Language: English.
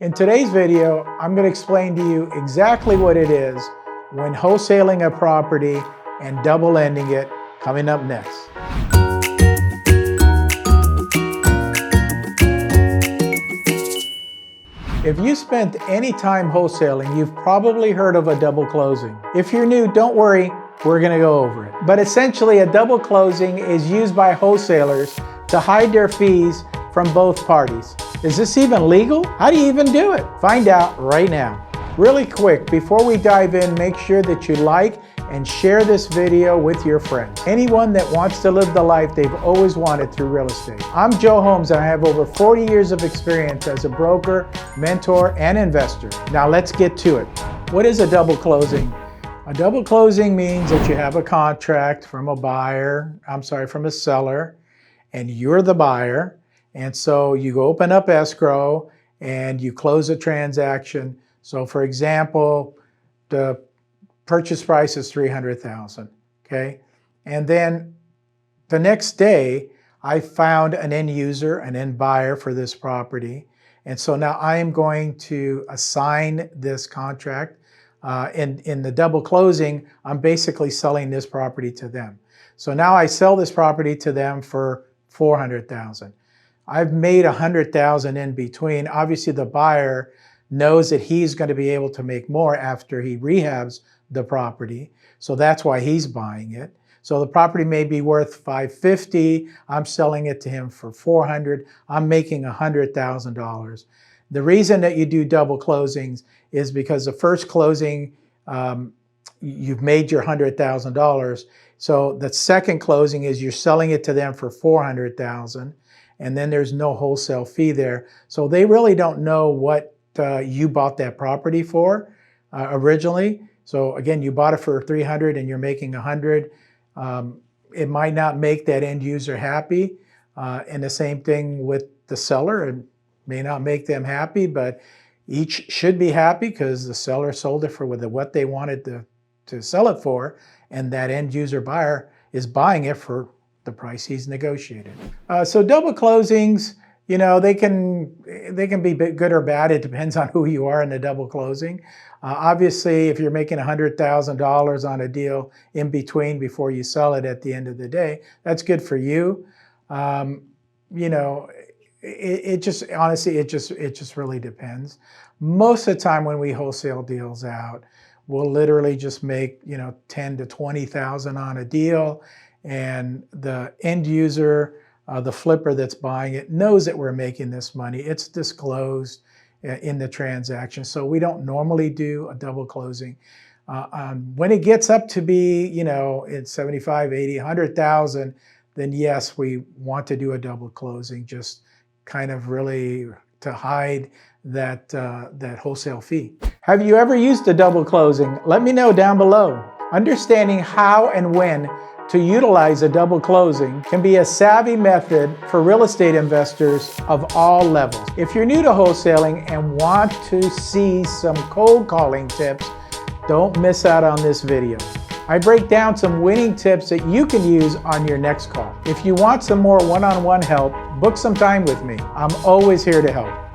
In today's video, I'm going to explain to you exactly what it is when wholesaling a property and double ending it, coming up next. If you spent any time wholesaling, you've probably heard of a double closing. If you're new, don't worry, we're going to go over it. But essentially, a double closing is used by wholesalers to hide their fees from both parties. Is this even legal? How do you even do it? Find out right now. Really quick, before we dive in, make sure that you like and share this video with your friends. Anyone that wants to live the life they've always wanted through real estate. I'm Joe Homs and I have over 40 years of experience as a broker, mentor, and investor. Now let's get to it. What is a double closing? A double closing means that you have a contract from a seller, and you're the buyer. And so you open up escrow and you close a transaction. So for example, the purchase price is $300,000, okay? And then the next day, I found an end user, an end buyer for this property. And so now I am going to assign this contract. In the double closing, I'm basically selling this property to them. So now I sell this property to them for $400,000. I've made $100,000 in between. Obviously, the buyer knows that he's going to be able to make more after he rehabs the property. So that's why he's buying it. So the property may be worth $550,000. I'm selling it to him for $400,000. I'm making $100,000. The reason that you do double closings is because the first closing, you've made your $100,000. So the second closing is you're selling it to them for $400,000. And then there's no wholesale fee there. So they really don't know what you bought that property for originally. So again, you bought it for $300,000 and you're making $100,000. It might not make that end user happy. And the same thing with the seller. It may not make them happy, but each should be happy because the seller sold it for what they wanted to sell it for. And that end user buyer is buying it for the price he's negotiated. So double closings, you know, they can be good or bad. It depends on who you are in the double closing. Obviously, if you're making $100,000 on a deal in between before you sell it at the end of the day, that's good for you. You know, it just really depends. Most of the time when we wholesale deals out, we'll literally just make, you know, $10,000 to $20,000 on a deal. And the end user, the flipper that's buying it, knows that we're making this money. It's disclosed in the transaction. So we don't normally do a double closing. When it gets up to be, you know, it's 75, 80, 100,000, then yes, we want to do a double closing, just kind of really to hide that wholesale fee. Have you ever used a double closing? Let me know down below. Understanding how and when to utilize a double closing can be a savvy method for real estate investors of all levels. If you're new to wholesaling and want to see some cold calling tips, don't miss out on this video. I break down some winning tips that you can use on your next call. If you want some more one-on-one help, book some time with me. I'm always here to help.